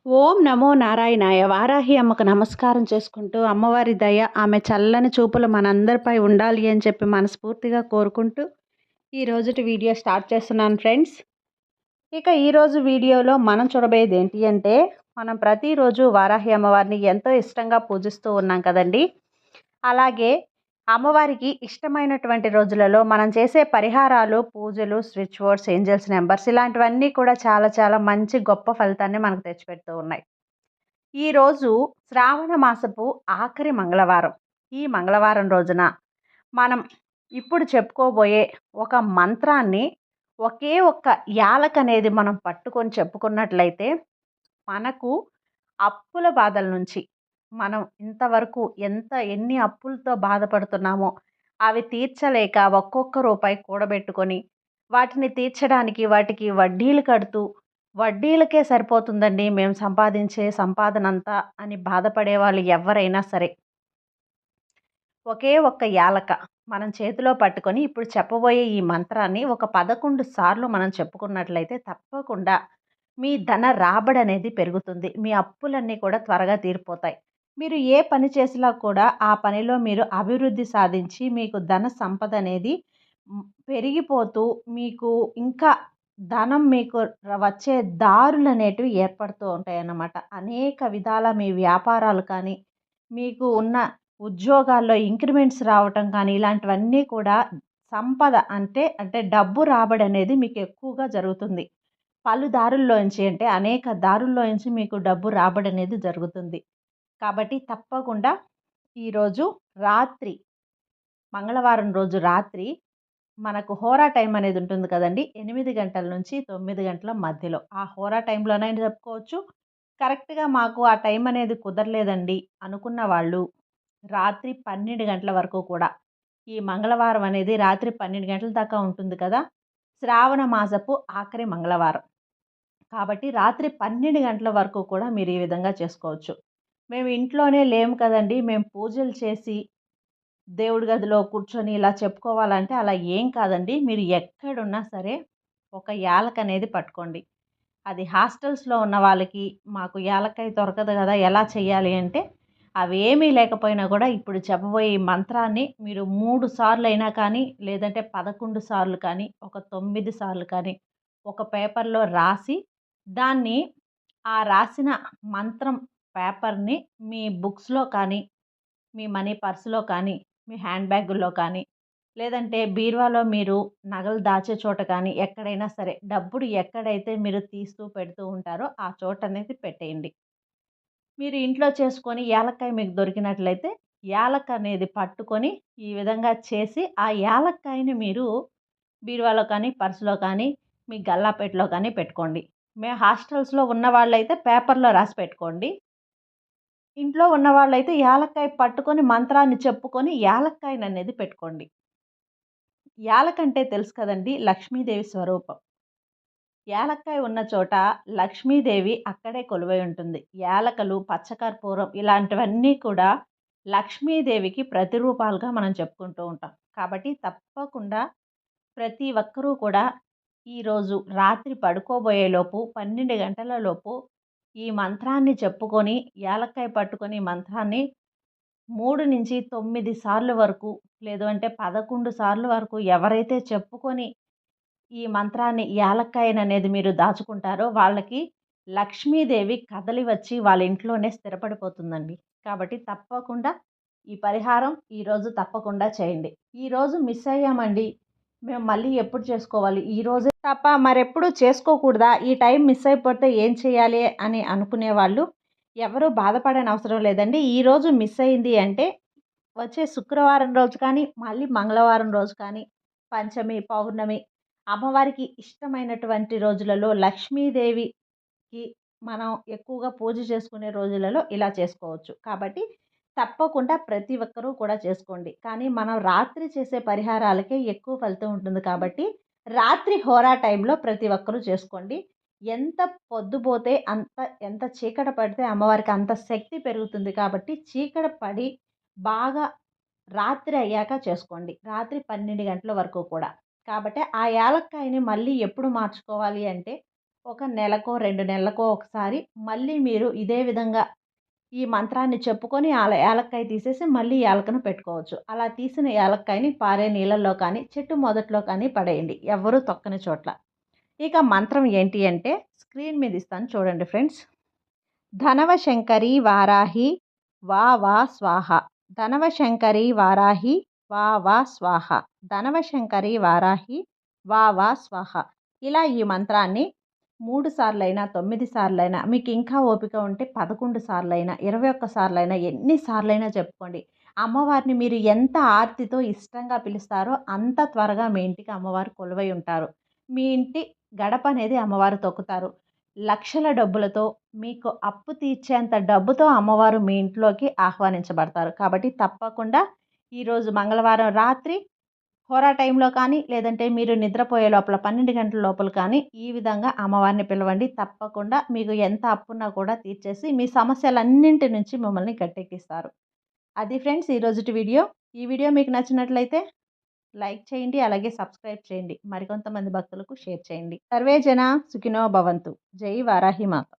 ఓం నమో నారాయణాయ. వారాహి అమ్మకు నమస్కారం చేసుకుంటూ, అమ్మవారి దయ, ఆమె చల్లని చూపులు మనందరిపై ఉండాలి అని చెప్పి మనస్ఫూర్తిగా కోరుకుంటూ, ఈ రోజుటి వీడియో స్టార్ట్ చేస్తున్నాను ఫ్రెండ్స్. ఇక ఈరోజు వీడియోలో మనం చూడబోయేది ఏంటి అంటే, మనం ప్రతిరోజు వారాహి అమ్మవారిని ఎంతో ఇష్టంగా పూజిస్తూ ఉన్నాం కదండి. అలాగే అమ్మవారికి ఇష్టమైనటువంటి రోజులలో మనం చేసే పరిహారాలు, పూజలు, స్విచ్ వర్డ్స్, ఏంజల్స్ నెంబర్స్ ఇలాంటివన్నీ కూడా చాలా చాలా మంచి గొప్ప ఫలితాన్ని మనకు తెచ్చిపెడుతూ ఉన్నాయి. ఈరోజు శ్రావణ మాసపు ఆఖరి మంగళవారం. ఈ మంగళవారం రోజున మనం ఇప్పుడు చెప్పుకోబోయే ఒక మంత్రాన్ని ఒకే ఒక్క యాలక అనేది మనం పట్టుకొని చెప్పుకున్నట్లయితే మనకు అప్పుల బాధల నుంచి మనం ఇంతవరకు ఎన్ని అప్పులతో బాధపడుతున్నామో అవి తీర్చలేక ఒక్కొక్క రూపాయి కూడబెట్టుకొని వాటిని తీర్చడానికి వాటికి వడ్డీలు కడుతూ వడ్డీలకే సరిపోతుందండి మేము సంపాదించే సంపాదనంతా అని బాధపడే వాళ్ళు ఎవరైనా సరే ఒకే ఒక్క యాలక మనం చేతిలో పట్టుకొని ఇప్పుడు చెప్పబోయే ఈ మంత్రాన్ని ఒక 11 సార్లు మనం చెప్పుకున్నట్లయితే తప్పకుండా మీ ధన రాబడి అనేది పెరుగుతుంది. మీ అప్పులన్నీ కూడా త్వరగా తీరిపోతాయి. మీరు ఏ పని చేసినా కూడా ఆ పనిలో మీరు అభివృద్ధి సాధించి మీకు ధన సంపద అనేది పెరిగిపోతూ మీకు ఇంకా ధనం మీకు వచ్చే దారులనేటివి ఏర్పడుతూ ఉంటాయన్నమాట. అనేక విధాల మీ వ్యాపారాలు కానీ, మీకు ఉన్న ఉద్యోగాల్లో ఇంక్రిమెంట్స్ రావటం కానీ, ఇలాంటివన్నీ కూడా సంపద అంటే డబ్బు రాబడనేది మీకు ఎక్కువగా జరుగుతుంది. పలు దారుల్లోంచి అంటే అనేక దారుల్లోంచి మీకు డబ్బు రాబడనేది జరుగుతుంది. కాబట్టి తప్పకుండా ఈరోజు రాత్రి మంగళవారం రోజు రాత్రి మనకు హోరా టైం అనేది ఉంటుంది కదండీ! 8 గంటల నుంచి 9 గంటల మధ్యలో. ఆ హోరా టైంలోనైనా చెప్పుకోవచ్చు. కరెక్ట్‌గా మాకు ఆ టైం అనేది కుదరలేదండి అనుకున్న వాళ్ళు రాత్రి 12 గంటల వరకు కూడా ఈ మంగళవారం అనేది రాత్రి 12 గంటల దాకా ఉంటుంది కదా! శ్రావణ మాసపు ఆఖరి మంగళవారం. కాబట్టి రాత్రి 12 గంటల వరకు కూడా మీరు ఈ విధంగా చేసుకోవచ్చు. మేము ఇంట్లోనే లేము కదండీ! మేము పూజలు చేసి దేవుడి గదిలో కూర్చొని ఇలా చెప్పుకోవాలంటే అలా ఏం కాదండి. మీరు ఎక్కడున్నా సరే ఒక యాలక అనేది పట్టుకోండి. అది హాస్టల్స్‌లో ఉన్న వాళ్ళకి మాకు యాలక్కాయ దొరకదు గదా! ఎలా చేయాలి అంటే అవేమీ లేకపోయినా కూడా ఇప్పుడు చెప్పబోయే ఈ మంత్రాన్ని మీరు 3 సార్లయినా కానీ, లేదంటే 11 సార్లు కానీ, ఒక 9 సార్లు కానీ ఒక పేపర్‌లో రాసి దాన్ని ఆ రాసిన మంత్రం పేపర్‌ని మీ బుక్స్‌లో కానీ, మీ మనీ పర్స్‌లో కానీ, మీ హ్యాండ్ బ్యాగుల్లో కానీ, లేదంటే బీరువాలో మీరు నగలు దాచే చోట కానీ, ఎక్కడైనా సరే డబ్బులు ఎక్కడైతే మీరు తీస్తూ పెడుతూ ఉంటారో ఆ చోటనేది పెట్టేయండి. మీరు ఇంట్లో చేసుకొని యాలక్కాయ మీకు దొరికినట్లయితే యాలక్క అనేది పట్టుకొని ఈ విధంగా చేసి ఆ యాలక్కాయని మీరు బీరువాలో కానీ, పర్స్‌లో కానీ, మీ గల్లాపెట్టెలో కానీ పెట్టుకోండి. మేము హాస్టల్స్‌లో ఉన్నవాళ్ళైతే పేపర్‌లో రాసి పెట్టుకోండి. ఇంట్లో ఉన్నవాళ్ళైతే యాలక్కాయ పట్టుకొని మంత్రాన్ని చెప్పుకొని యాలక్కాయననేది పెట్టుకోండి. యాలకంటే తెలుసు కదండీ! లక్ష్మీదేవి స్వరూపం. యాలక్కాయ ఉన్న చోట లక్ష్మీదేవి అక్కడే కొలువై ఉంటుంది. యాలకలు, పచ్చకర్పూరం ఇలాంటివన్నీ కూడా లక్ష్మీదేవికి ప్రతిరూపాలుగా మనం చెప్పుకుంటూ ఉంటాం. కాబట్టి తప్పకుండా ప్రతి ఒక్కరూ కూడా ఈరోజు రాత్రి పడుకోబోయేలోపు 12 గంటల లోపు ఈ మంత్రాన్ని చెప్పుకొని యాలక్కాయ పట్టుకొని ఈ మంత్రాన్ని 3-9 సార్లు వరకు లేదు అంటే 11 సార్లు వరకు ఎవరైతే చెప్పుకొని ఈ మంత్రాన్ని యాలక్కాయననేది మీరు దాచుకుంటారో వాళ్ళకి లక్ష్మీదేవి కదలి వచ్చి వాళ్ళ ఇంట్లోనే స్థిరపడిపోతుందండి. కాబట్టి తప్పకుండా ఈ పరిహారం ఈరోజు తప్పకుండా చేయండి. ఈరోజు మిస్ అయ్యామండి. మేము మళ్ళీ ఎప్పుడు చేసుకోవాలి? ఈరోజే తప్ప మరెప్పుడు చేసుకోకూడదా? ఈ టైం మిస్ అయిపోతే ఏం చేయాలి అని అనుకునేవాళ్ళు ఎవరు బాధపడనవసరం లేదండి. ఈరోజు మిస్ అయింది అంటే వచ్చే శుక్రవారం రోజు కానీ, మళ్ళీ మంగళవారం రోజు కానీ, పంచమి, పౌర్ణమి అమ్మవారికి ఇష్టమైనటువంటి రోజులలో లక్ష్మీదేవికి మనం ఎక్కువగా పూజ చేసుకునే రోజులలో ఇలా చేసుకోవచ్చు. కాబట్టి తప్పకుండా ప్రతి ఒక్కరూ కూడా చేసుకోండి. కానీ మనం రాత్రి చేసే పరిహారాలకే ఎక్కువ ఫలితం ఉంటుంది కాబట్టి రాత్రి హోరా టైంలో ప్రతి ఒక్కరూ చేసుకోండి. ఎంత పొద్దుపోతే ఎంత చీకట పడితే అమ్మవారికి అంత శక్తి పెరుగుతుంది కాబట్టి చీకట పడి బాగా రాత్రి అయ్యాక చేసుకోండి. రాత్రి 12 గంటల వరకు కూడా. కాబట్టి ఆ యాలక్కాయని మళ్ళీ ఎప్పుడు మార్చుకోవాలి అంటే ఒక నెలకో 2 నెలలకో ఒకసారి మళ్ళీ మీరు ఇదే విధంగా ఈ మంత్రాన్ని చెప్పుకొని యాలక్కాయ తీసేసి మళ్ళీ యాలకను పెట్టుకోవచ్చు. అలా తీసిన యాలక్కాయని పారే నీళ్ళల్లో కానీ, చెట్టు మొదట్లో కానీ పడేయండి. ఎవ్వరూ తొక్కని చోట్ల. ఇక మంత్రం ఏంటి అంటే స్క్రీన్ మీద ఇస్తాను చూడండి ఫ్రెండ్స్. ధనవశంకరి వారాహి వా వా స్వాహ. ధనవశంకరి వారాహి వా వా స్వాహ. ధనవశంకరి వారాహి వా వా స్వాహ. ఇలా ఈ మంత్రాన్ని 3 సార్లైనా, 9 సార్లైనా, మీకు ఇంకా ఓపిక ఉంటే 11 సార్లైనా, 21 సార్లైనా, ఎన్ని సార్లైనా చెప్పుకోండి. అమ్మవారిని మీరు ఎంత ఆర్తితో ఇష్టంగా పిలుస్తారో అంత త్వరగా మీ ఇంటికి అమ్మవారు కొలువై ఉంటారు. మీ ఇంటి గడప అనేది అమ్మవారు తొక్కుతారు. లక్షల డబ్బులతో మీకు అప్పు తీర్చేంత డబ్బుతో అమ్మవారు మీ ఇంట్లోకి ఆహ్వానించబడతారు. కాబట్టి తప్పకుండా ఈరోజు మంగళవారం రాత్రి హోరా టైంలో కానీ, లేదంటే మీరు నిద్రపోయే లోపల 12 గంటల లోపల కానీ ఈ విధంగా అమ్మవారిని పిలవండి. తప్పకుండా మీకు ఎంత అప్పున్నా కూడా తీర్చేసి మీ సమస్యలన్నింటి నుంచి మిమ్మల్ని గట్టెక్కిస్తారు. అది ఫ్రెండ్స్ ఈరోజుటి వీడియో. ఈ వీడియో మీకు నచ్చినట్లయితే లైక్ చేయండి. అలాగే సబ్స్క్రైబ్ చేయండి. మరికొంతమంది భక్తులకు షేర్ చేయండి. సర్వే జన సుఖినో భవంతు. జై వారాహి మాత.